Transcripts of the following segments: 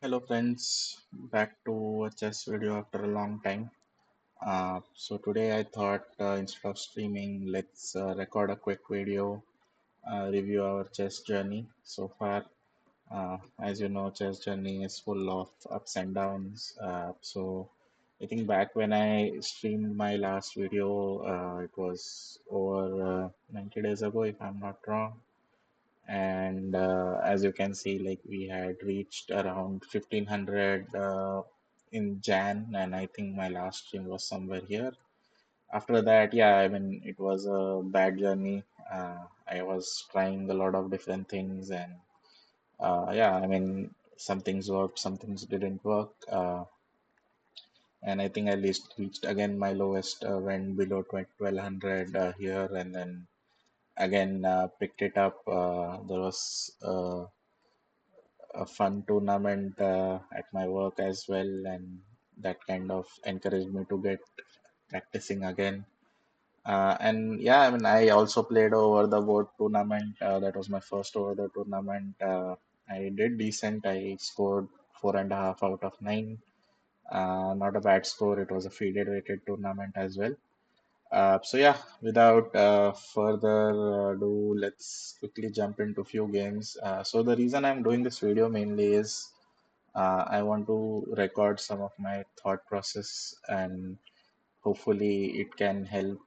Hello friends, back to a chess video after a long time. So today I thought instead of streaming, let's record a quick video, review our chess journey so far. As you know, chess journey is full of ups and downs. So I think back when I streamed my last video, it was over 90 days ago, if I'm not wrong, and as you can see, like we had reached around 1500 in Jan, and I think my last stream was somewhere here. After that, yeah, I mean it was a bad journey. I was trying a lot of different things, and yeah, I mean some things worked, some things didn't work, and I think I least reached again my lowest, went below 1200 here, and then again picked it up. There was a fun tournament at my work as well, and that kind of encouraged me to get practicing again. And yeah, I mean, I also played over the board tournament. That was my first over the tournament. I did decent. I scored 4.5 out of 9. Not a bad score. It was a FIDE rated tournament as well. So yeah, without further ado, let's quickly jump into few games. So the reason I'm doing this video mainly is I want to record some of my thought process, and hopefully it can help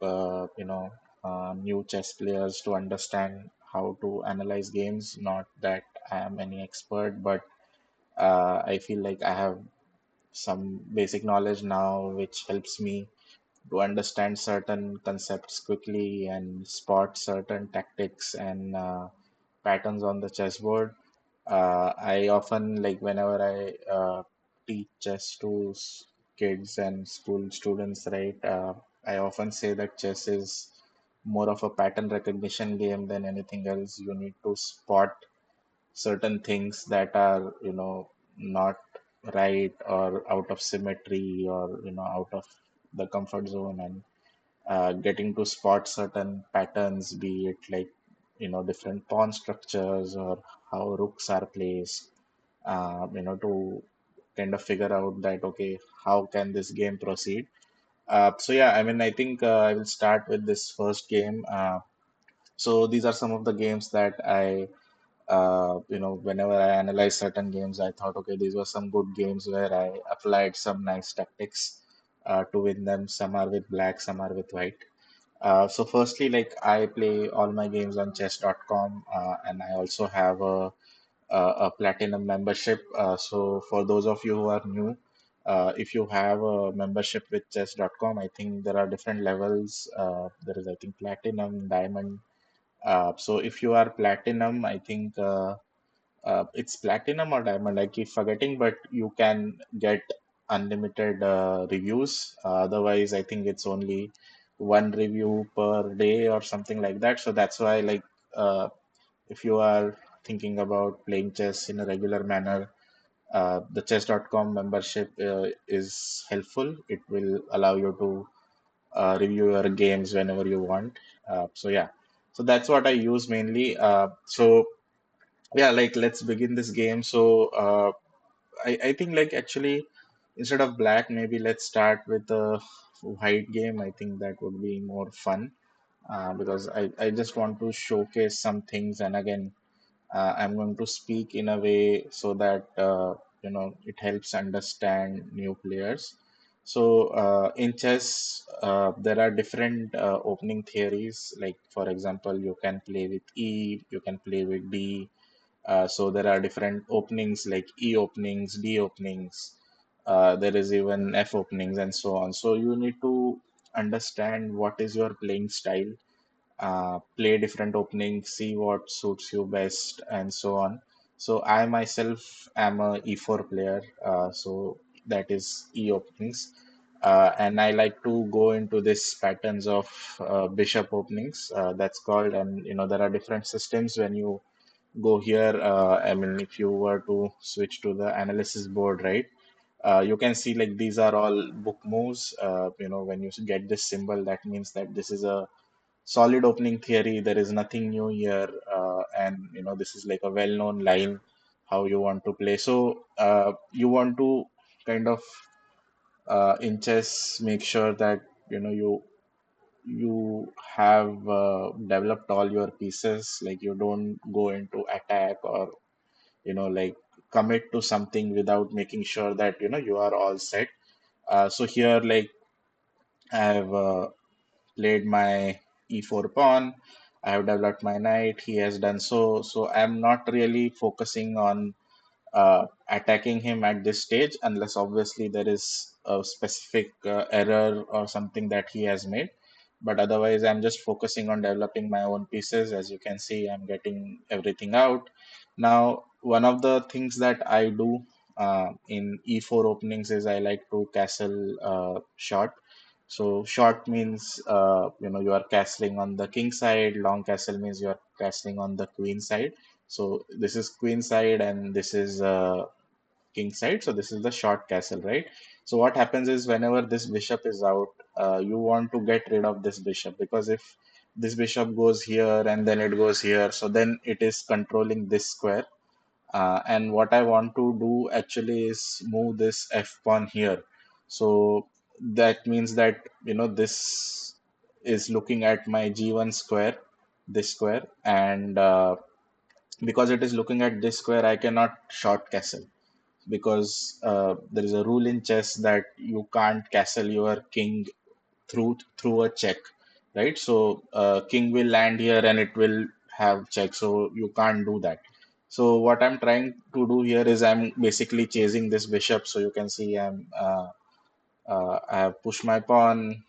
new chess players to understand how to analyze games. Not that I am any expert, but I feel like I have some basic knowledge now, which helps me to understand certain concepts quickly and spot certain tactics and patterns on the chessboard. I often, like, whenever I teach chess to kids and school students, right? I often say that chess is more of a pattern recognition game than anything else. You need to spot certain things that are, not right or out of symmetry, or out of the comfort zone, and getting to spot certain patterns, be it like different pawn structures or how rooks are placed, to kind of figure out that, okay, how can this game proceed. So yeah, I mean, I think I will start with this first game. So these are some of the games that I whenever I analyze certain games, I thought, okay, these were some good games where I applied some nice tactics to win them. Some are with black, some are with white. So firstly, like, I play all my games on chess.com, and I also have a platinum membership. So for those of you who are new, if you have a membership with chess.com, I think there are different levels. There is, I think, platinum, diamond. So if you are platinum, I think it's platinum or diamond. I keep forgetting, but you can get unlimited reviews. Otherwise, I think it's only one review per day or something like that. So that's why, like, if you are thinking about playing chess in a regular manner, the chess.com membership is helpful. It will allow you to review your games whenever you want. So yeah, so that's what I use mainly. So yeah, like, let's begin this game. So I think, like, actually, instead of black, maybe let's start with a white game. I think that would be more fun, because I just want to showcase some things, and again, I'm going to speak in a way so that it helps understand new players. So in chess, there are different opening theories. Like, for example, you can play with E, you can play with D. So there are different openings like E openings, D openings. There is even F openings and so on. So you need to understand what is your playing style, play different openings, see what suits you best, and so on. So I myself am a e4 player, so that is E openings, and I like to go into this patterns of bishop openings. That's called, and there are different systems when you go here. I mean, if you were to switch to the analysis board, right? You can see, like, these are all book moves. When you get this symbol, that means that this is a solid opening theory. There is nothing new here, and this is like a well-known line. how you want to play. So you want to kind of in chess make sure that you have developed all your pieces, like you don't go into attack or like commit to something without making sure that you are all set. So here, like, I have played my e4 pawn. I have developed my knight. He has done so. So I'm not really focusing on attacking him at this stage, unless obviously there is a specific error or something that he has made. But otherwise, I'm just focusing on developing my own pieces. As you can see, I'm getting everything out. Now, one of the things that I do in e4 openings is I like to castle short. So short means you are castling on the king side. Long castle means you are castling on the queen side. So this is queen side and this is king side. So this is the short castle, right? So what happens is whenever this bishop is out, you want to get rid of this bishop, because if this bishop goes here and then it goes here, so then it is controlling this square. And what I want to do actually is move this f pawn here. So that means that this is looking at my g1 square, this square, and because it is looking at this square, I cannot short castle, because there is a rule in chess that you can't castle your king through a check, right? So king will land here and it will have check, so you can't do that. So what I'm trying to do here is I'm basically chasing this bishop. So you can see I have pushed my pawn.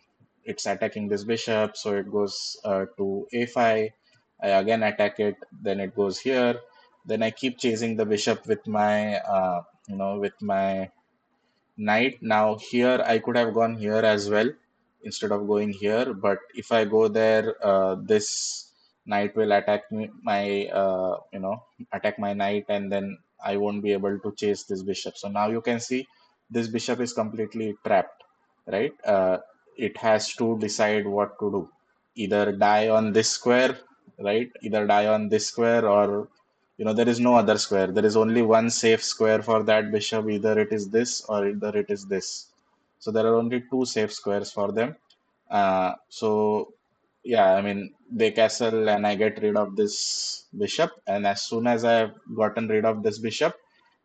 It's attacking this bishop, so it goes to a5. I again attack it, then it goes here. Then I keep chasing the bishop with my with my knight. Now here I could have gone here as well instead of going here, but if I go there, this knight will attack me, my attack my knight, and then I won't be able to chase this bishop. So now you can see this bishop is completely trapped, right? It has to decide what to do: either die on this square, right? Either die on this square, or there is no other square. There is only one safe square for that bishop. Either it is this or either it is this. So there are only two safe squares for them. So yeah, I mean, they castle and I get rid of this bishop. And as soon as I have gotten rid of this bishop,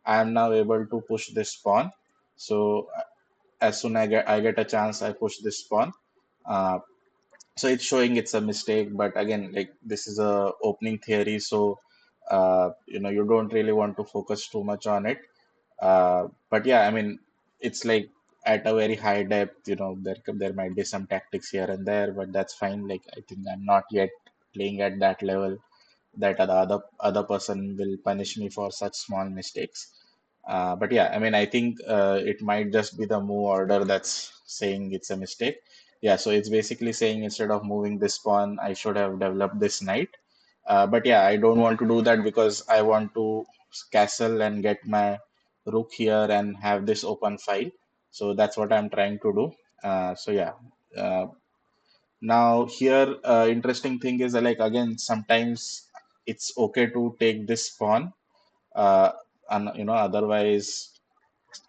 I am now able to push this pawn. So as soon I get a chance, I push this pawn. Uh, so it's showing it's a mistake, but again, like, this is a opening theory, so you don't really want to focus too much on it. But yeah, I mean, it's like at a very high depth, there might be some tactics here and there, but that's fine. Like, I think I'm not yet playing at that level that the other person will punish me for such small mistakes. But yeah, I mean, I think it might just be the move order that's saying it's a mistake. Yeah, so it's basically saying instead of moving this pawn, I should have developed this knight. But yeah, I don't want to do that because I want to castle and get my rook here and have this open file. So that's what I'm trying to do. So yeah. Uh, Now here, interesting thing is that, like, again, sometimes it's okay to take this pawn, uh, and otherwise,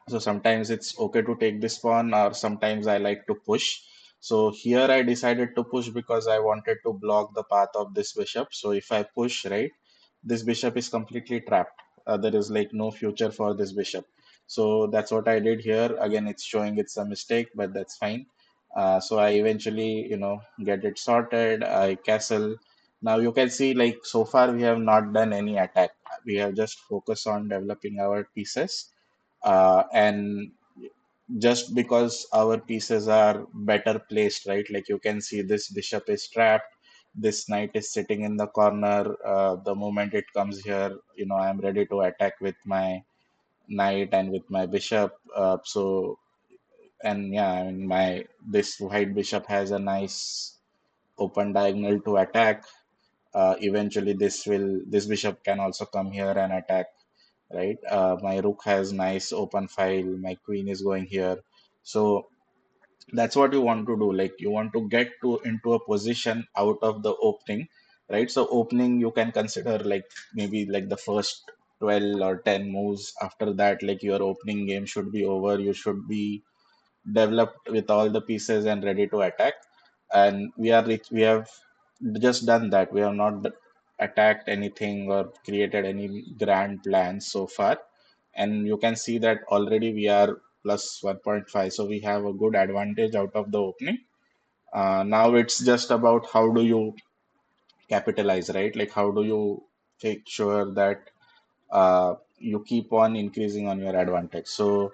so sometimes it's okay to take this pawn, or sometimes I like to push. So here I decided to push because I wanted to block the path of this bishop. So if I push, right, this bishop is completely trapped. There is like no future for this bishop. So that's what I did here. Again, it's showing it's a mistake, but that's fine. So I eventually, get it sorted. I castle. Now you can see, like, so far we have not done any attack. We have just focused on developing our pieces, and just because our pieces are better placed, right? Like, you can see this bishop is trapped, this knight is sitting in the corner. The moment it comes here, I'm ready to attack with my knight and with my bishop. And yeah, I mean, my this white bishop has a nice open diagonal to attack. Eventually, this bishop can also come here and attack, right? My rook has nice open file. My queen is going here. So that's what you want to do. Like, you want to get to into a position out of the opening, right? So opening, you can consider like maybe like the first 12 or 10 moves. After that, like your opening game should be over. You should be developed with all the pieces and ready to attack. And we have just done that. We have not attacked anything or created any grand plans so far. And you can see that already we are plus 1.5. So we have a good advantage out of the opening. Now it's just about how do you capitalize, right? Like how do you make sure that you keep on increasing on your advantage. So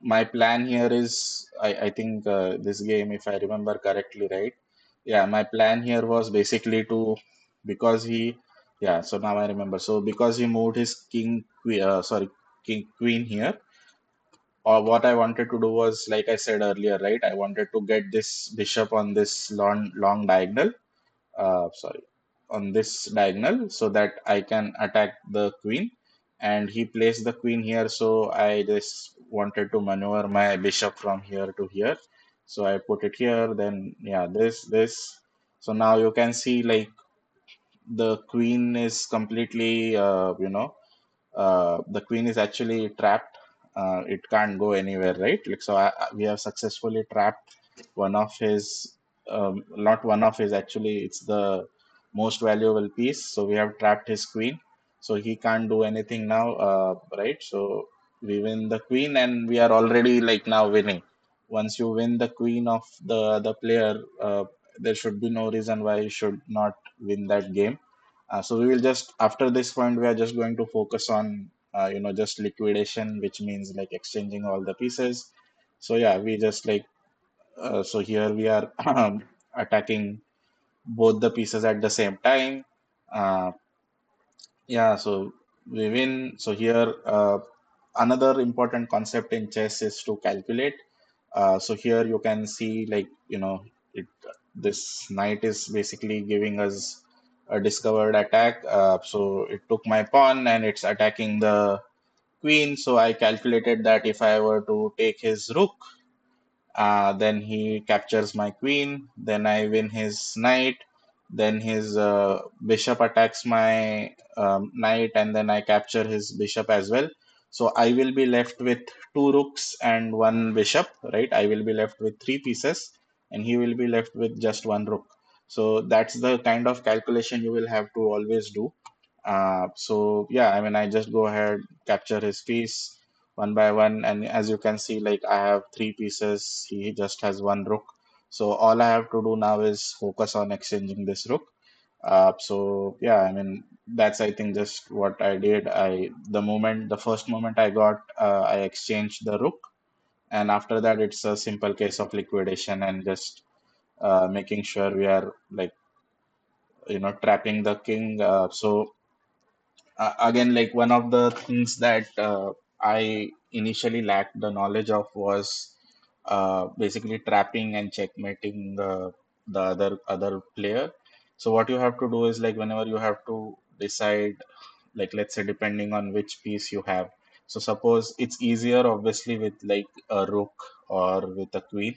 my plan here is, I think this game, if I remember correctly, right? Yeah, my plan here was basically to, because he, yeah, so now I remember. So because he moved his king queen here, or what I wanted to do was, like I said earlier, right? I wanted to get this bishop on this long diagonal, sorry, on this diagonal so that I can attack the queen. And he placed the queen here, so I just wanted to maneuver my bishop from here to here. So I put it here, then yeah, this. So now you can see like the queen is completely, the queen is actually trapped. It can't go anywhere, right? Like so, we have successfully trapped one of his, not one of his actually. It's the most valuable piece. So we have trapped his queen. So he can't do anything now, right? So we win the queen, and we are already like now winning. Once you win the queen of the player, there should be no reason why you should not win that game. So we will just, after this point, we are just going to focus on just liquidation, which means like exchanging all the pieces. So yeah, we just like so here we are attacking both the pieces at the same time. Uh, yeah, so we win. So here, another important concept in chess is to calculate. So here you can see like it this knight is basically giving us a discovered attack. So it took my pawn and it's attacking the queen. So I calculated that if I were to take his rook, then he captures my queen. Then I win his knight. Then his bishop attacks my knight, and then I capture his bishop as well. So I will be left with two rooks and one bishop, right? I will be left with three pieces, and he will be left with just one rook. So that's the kind of calculation you will have to always do. So yeah, I mean, I just go ahead, capture his piece one by one, and as you can see, like I have three pieces. He just has one rook. So all I have to do now is focus on exchanging this rook. So yeah, I mean, that's I think just what I did. The first moment I got, I exchanged the rook, and after that, it's a simple case of liquidation and just making sure we are like trapping the king. So again, like one of the things that I initially lacked the knowledge of was basically trapping and checkmating the other player. So what you have to do is like whenever you have to decide, like let's say depending on which piece you have. So suppose it's easier obviously with like a rook or with a queen,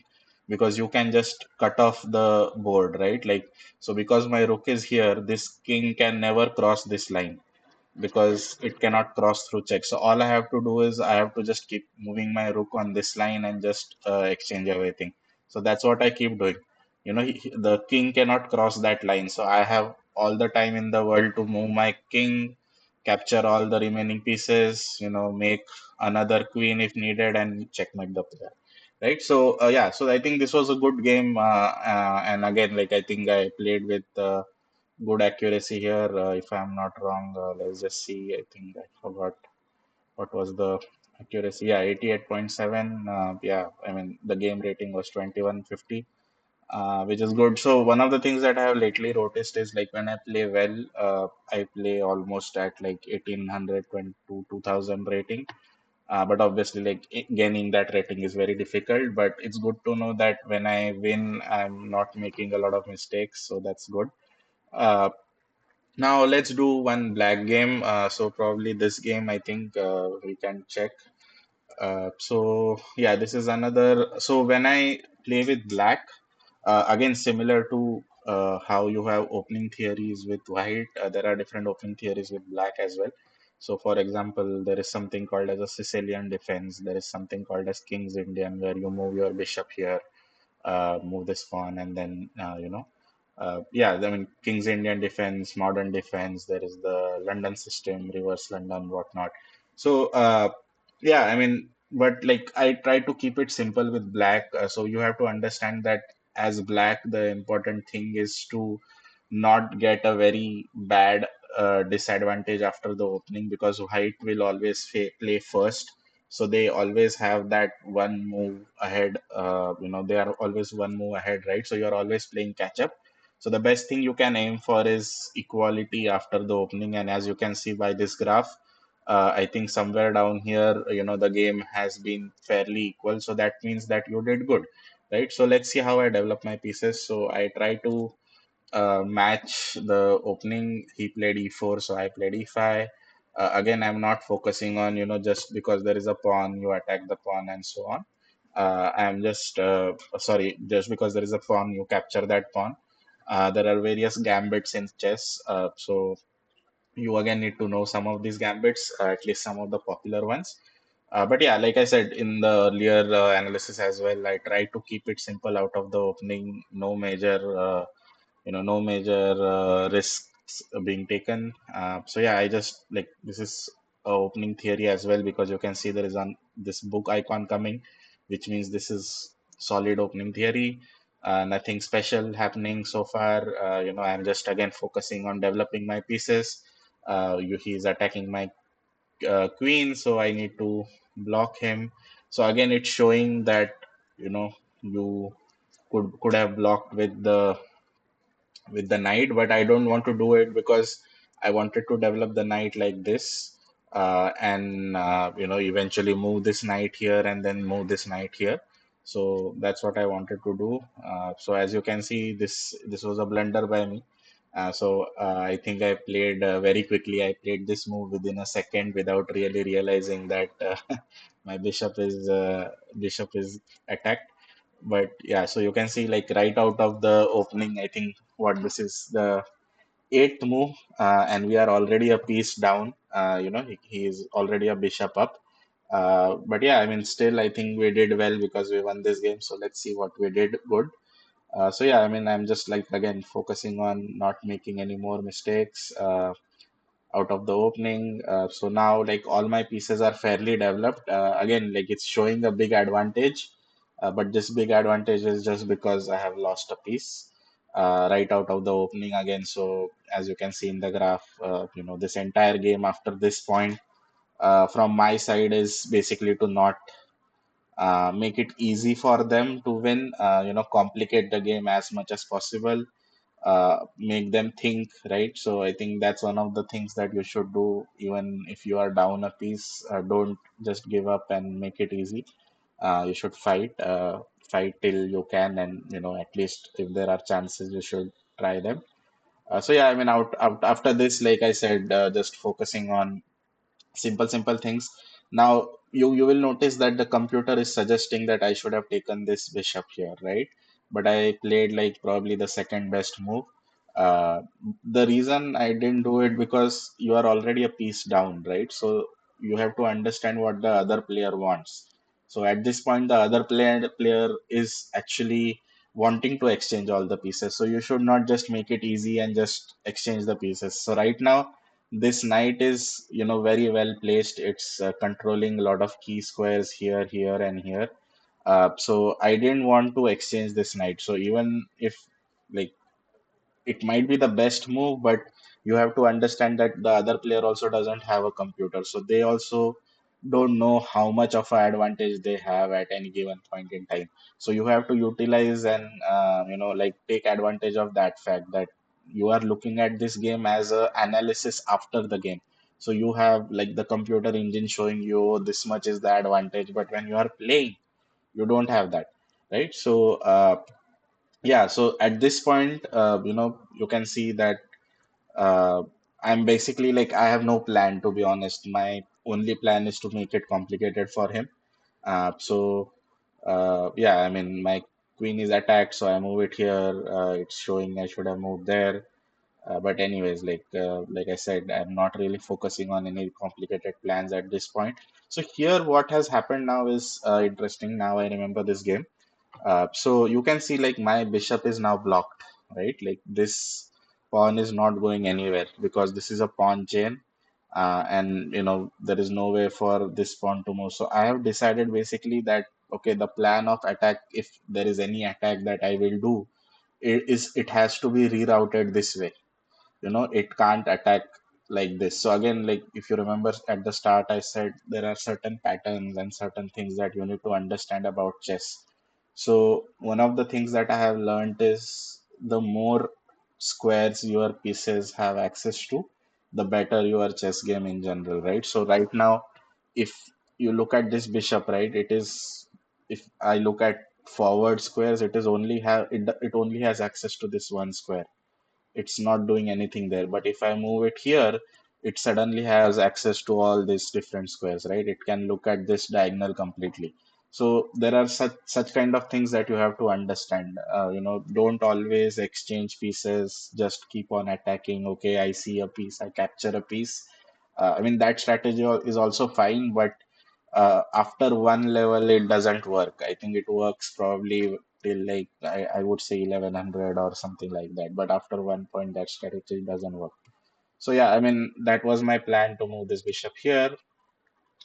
because you can just cut off the board, right? Like so because my rook is here, this king can never cross this line because it cannot cross through check. So all I have to do is I have to just keep moving my rook on this line and just exchange everything. So that's what I keep doing. The king cannot cross that line. So I have all the time in the world to move my king, capture all the remaining pieces, make another queen if needed, and checkmate the player. Right. So yeah. So I think this was a good game. And again, like I think I played with. Good accuracy here, if I'm not wrong. Let's just see. I think I forgot what was the accuracy. Yeah, 88.7. Yeah, I mean the game rating was 2150, which is good. So one of the things that I have lately noticed is like when I play well, I play almost at like 1800 to 2000 rating. But obviously, like gaining that rating is very difficult. But it's good to know that when I win, I'm not making a lot of mistakes. So that's good. Uh, Now let's do one black game. So probably this game, I think we can check. So yeah, this is another. So when I play with black, again similar to how you have opening theories with white, there are different opening theories with black as well. So, for example, there is something called as a Sicilian defense. There is something called as King's Indian, where you move your bishop here, move this pawn, and then yeah. I mean, King's Indian defense, modern defense. There is the London system, reverse London, whatnot. So yeah, I mean, but like I try to keep it simple with black. So you have to understand that as black, the important thing is to not get a very bad disadvantage after the opening, because white will always play first, so they always have that one move ahead. They are always one move ahead, right? So you're always playing catch up. So the best thing you can aim for is equality after the opening. And as you can see by this graph, I think somewhere down here, the game has been fairly equal. So that means that you did good, right? So let's see how I develop my pieces. So I try to match the opening. He played e4, so I played e5. Again, I'm not focusing on, just because there is a pawn, you attack the pawn and so on. I'm just, sorry, just because there is a pawn, you capture that pawn. There are various gambits in chess. So you again need to know some of these gambits, at least some of the popular ones. But yeah, like I said in the earlier analysis as well, I try to keep it simple out of the opening. No major risks being taken. So yeah, I just like, this is a opening theory as well, because you can see there is on this book icon coming, which means this is solid opening theory. Nothing special happening so far. I'm just again focusing on developing my pieces. He's attacking my queen, so I need to block him. So again, it's showing that you could have blocked with the knight, but I don't want to do it because I wanted to develop the knight like this, and eventually move this knight here and then move this knight here. So that's what I wanted to do. So as you can see, this was a blunder by me. I think I played very quickly. I played this move within a second without really realizing that my bishop is attacked. But yeah, so you can see, like, right out of the opening, I think what this is the eighth move, and we are already a piece down. He is already a bishop up. But yeah, I mean, still, I think we did well because we won this game. So let's see what we did good. So yeah, I mean, I'm just like again focusing on not making any more mistakes out of the opening. So now, like, all my pieces are fairly developed. Again, like, it's showing a big advantage, but this big advantage is just because I have lost a piece right out of the opening again. So as you can see in the graph, this entire game after this point, from my side, is basically to not make it easy for them to win. Complicate the game as much as possible, make them think, right? So I think that's one of the things that you should do, even if you are down a piece. Don't just give up and make it easy. You should fight till you can, and at least if there are chances, you should try them. So yeah, I mean, out after this, like I said, just focusing on simple things. Now you will notice that the computer is suggesting that I should have taken this bishop here, right? But I played like probably the second best move. uh, the reason I didn't do it, because you are already a piece down, right? So you have to understand what the other player wants. So at this point, the other player is actually wanting to exchange all the pieces, so you should not just make it easy and just exchange the pieces. So right now, this knight is, very well placed. It's controlling a lot of key squares here and here. So I didn't want to exchange this knight. So even if, like, it might be the best move, but you have to understand that the other player also doesn't have a computer, so they also don't know how much of an advantage they have at any given point in time. So you have to utilize and like, take advantage of that fact that you are looking at this game as a analysis after the game. So you have, like, the computer engine showing you, "Oh, this much is the advantage," but when you are playing, you don't have that, right? So yeah, so at this point, you can see that uh, I'm basically like, I have no plan, to be honest. My only plan is to make it complicated for him. Yeah, I mean, my queen is attacked, so I move it here. It's showing I should have moved there. But anyways, like I said, I'm not really focusing on any complicated plans at this point. So here, what has happened now is interesting. Now I remember this game. So you can see like my bishop is now blocked, right? Like this pawn is not going anywhere because this is a pawn chain, and there is no way for this pawn to move. So I have decided basically that okay, the plan of attack, if there is any attack that I will do, it has to be rerouted this way. It can't attack like this. So again, like if you remember at the start, I said there are certain patterns and certain things that you need to understand about chess. So one of the things that I have learned is the more squares your pieces have access to, the better your chess game in general, right? So right now, if you look at this bishop, right, if I look at forward squares, it only has access to this one square. It's not doing anything there. But if I move it here, it suddenly has access to all these different squares, right? It can look at this diagonal completely. So there are such kind of things that you have to understand. Don't always exchange pieces. Just keep on attacking. Okay, I see a piece, I capture a piece. I mean that strategy is also fine, but after one level it doesn't work. I think it works probably till like I would say 1100 or something like that. But after one point that strategy doesn't work. So yeah, I mean that was my plan to move this bishop here.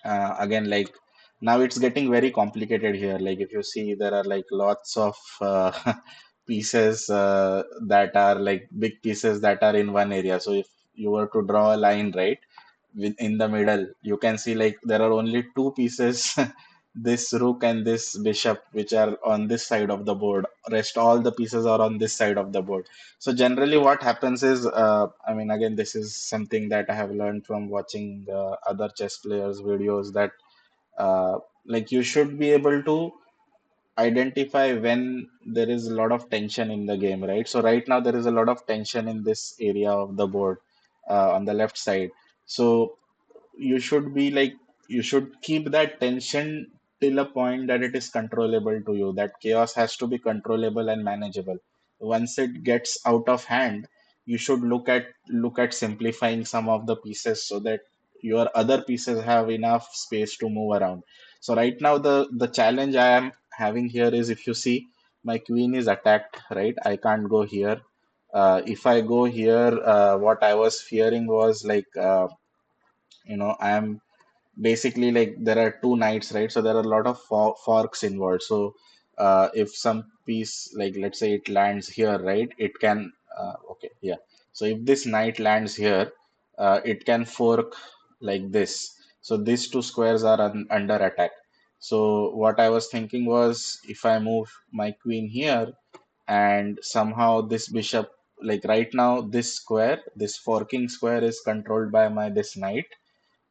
Again, like now it's getting very complicated here. Like if you see, there are like lots of pieces that are like big pieces that are in one area. So if you were to draw a line, right, in the middle, you can see like there are only two pieces, this rook and this bishop, which are on this side of the board. Rest all the pieces are on this side of the board. So generally, what happens is, I mean, again, this is something that I have learned from watching other chess players' videos, that like you should be able to identify when there is a lot of tension in the game, right? So right now there is a lot of tension in this area of the board on the left side. So you should be like you should keep that tension till a point that it is controllable to you. That chaos has to be controllable and manageable. Once it gets out of hand, you should look at simplifying some of the pieces so that your other pieces have enough space to move around. So right now the challenge I am having here is, if you see, my queen is attacked, right? I can't go here. If I go here, what I was fearing was like I am basically like there are two knights, right? So there are a lot of forks involved. So if some piece, like let's say it lands here, right, it can okay, yeah. So if this knight lands here, it can fork like this. So these two squares are under attack. So what I was thinking was, if I move my queen here and somehow this bishop, like right now this square, this forking square is controlled by my this knight.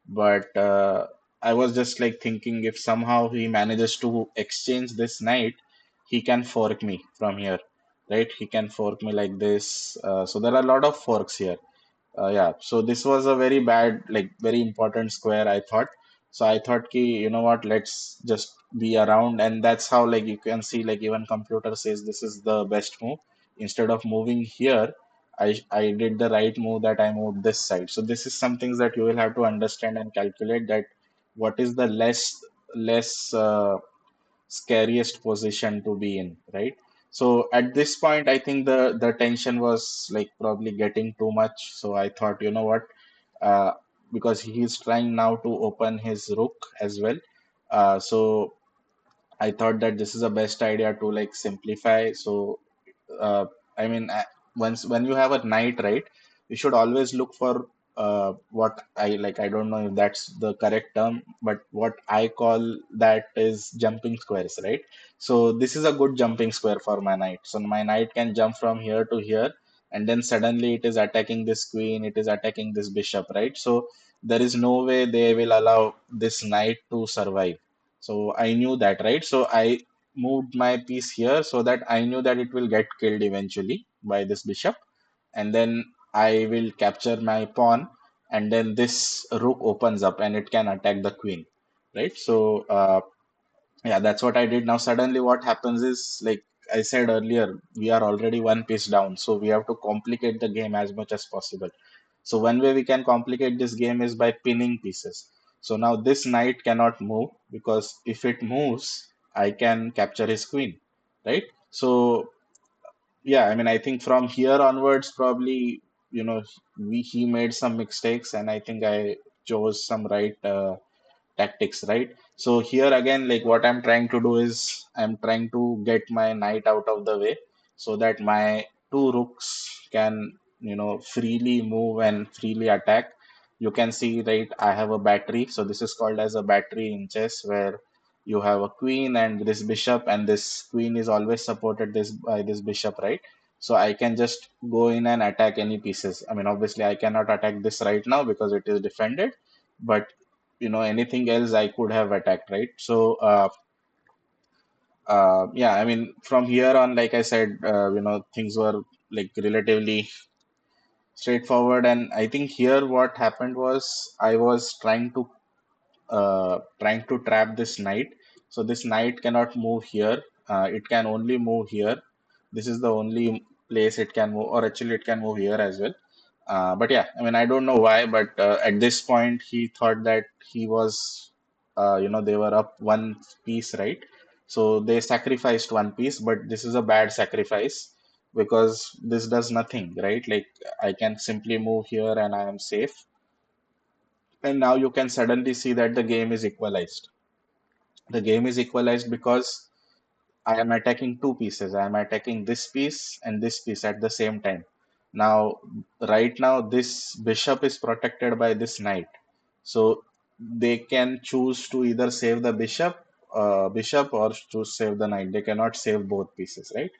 But I was just like thinking, if somehow he manages to exchange this knight, he can fork me from here, right? He can fork me like this. So there are a lot of forks here. Yeah, so this was a very bad, like very important square, I thought. So I thought, ki, you know what, let's just be around, and that's how, like you can see, like even computer says this is the best move. Instead of moving here, I did the right move, that I moved this side. So this is some things that you will have to understand and calculate, that what is the less scariest position to be in, right? So at this point, I think the tension was like probably getting too much. So I thought, you know what, uh, because he is trying now to open his rook as well. So I thought that this is the best idea to like simplify. So uh, I mean, once when you have a knight, right, you should always look for what I like. I don't know if that's the correct term, but what I call that is jumping squares, right? So this is a good jumping square for my knight. So my knight can jump from here to here, and then suddenly it is attacking this queen, it is attacking this bishop, right? So there is no way they will allow this knight to survive. So I knew that, right? So I moved my piece here so that I knew that it will get killed eventually by this bishop, and then I will capture my pawn, and then this rook opens up and it can attack the queen, right? So yeah, that's what I did. Now suddenly what happens is, like I said earlier, we are already one piece down, so we have to complicate the game as much as possible. So one way we can complicate this game is by pinning pieces. So now this knight cannot move, because if it moves, I can capture his queen, right? So yeah, I mean, I think from here onwards, probably, he made some mistakes, and I think I chose some right tactics, right? So here again, like what I'm trying to do is I'm trying to get my knight out of the way so that my two rooks can, freely move and freely attack. You can see, right, I have a battery. So this is called as a battery in chess, where you have a queen and this bishop, and this queen is always supported this by this bishop, right? So I can just go in and attack any pieces. I mean, obviously I cannot attack this right now because it is defended, but anything else I could have attacked, right? So yeah, I mean, from here on, like I said, things were like relatively straightforward. And I think here what happened was I was trying to trap this knight. So this knight cannot move here. It can only move here. This is the only place it can move, or actually it can move here as well. But yeah, I mean, I don't know why, but at this point, he thought that he was, they were up one piece, right? So they sacrificed one piece, but this is a bad sacrifice because this does nothing, right? Like I can simply move here and I am safe. And now you can suddenly see that the game is equalized. The game is equalized because I am attacking two pieces. I am attacking this piece and this piece at the same time. Now, right now, this bishop is protected by this knight. So they can choose to either save the bishop or to save the knight. They cannot save both pieces, right?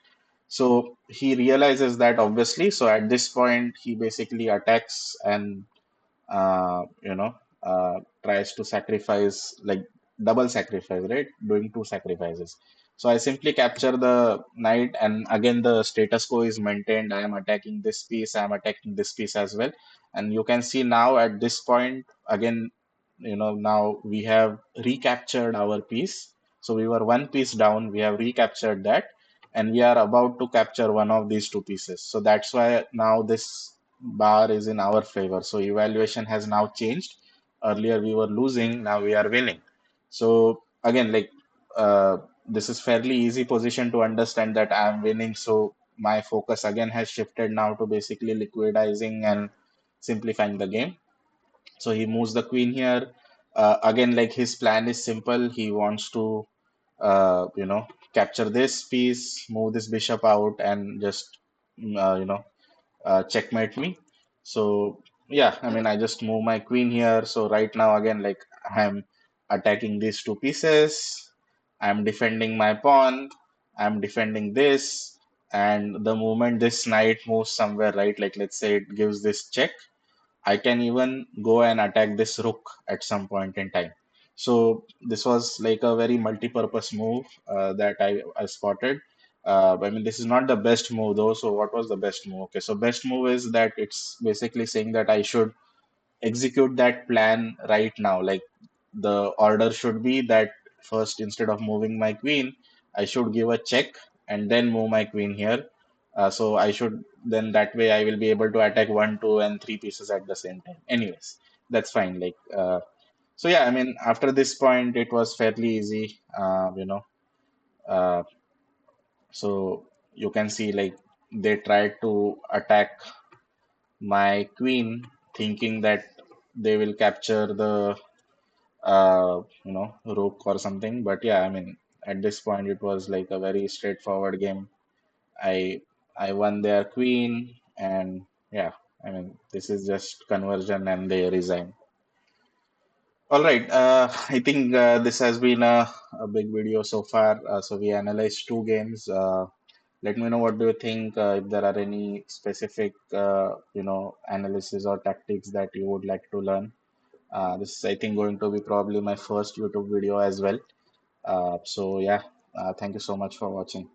So he realizes that obviously. So at this point, he basically attacks and uh, you know, tries to sacrifice, like double sacrifice, right? Doing two sacrifices. So I simply capture the knight, and again the status quo is maintained. I am attacking this piece, I am attacking this piece as well. And you can see now at this point, again, now we have recaptured our piece. So we were one piece down, we have recaptured that, and we are about to capture one of these two pieces. So that's why now this bar is in our favor. So evaluation has now changed. Earlier we were losing, now we are winning. So again, like this is fairly easy position to understand that I am winning. So my focus again has shifted now to basically liquidizing and simplifying the game. So he moves the queen here. Again, like his plan is simple. He wants to, capture this piece, move this bishop out, and just, checkmate me. So yeah, I mean, I just move my queen here. So right now, again, like I'm attacking these two pieces. I'm defending my pawn. I'm defending this. And the moment this knight moves somewhere, right, like let's say it gives this check, I can even go and attack this rook at some point in time. So this was like a very multi-purpose move that I spotted. I mean, this is not the best move though. So what was the best move? Okay, so best move is that it's basically saying that I should execute that plan right now. Like the order should be that first, instead of moving my queen, I should give a check and then move my queen here. So I should, then that way I will be able to attack one, two, and three pieces at the same time. Anyways, that's fine. So yeah, I mean, after this point, it was fairly easy. Uh, so you can see like they tried to attack my queen, thinking that they will capture the rook or something. But yeah, I mean, at this point, it was like a very straightforward game. I I won their queen, and yeah, I mean, this is just conversion, and they resign. All right, I think this has been a big video so far. So we analyzed two games. Let me know what do you think. If there are any specific, analysis or tactics that you would like to learn. This is, I think, going to be probably my first YouTube video as well. So yeah, thank you so much for watching.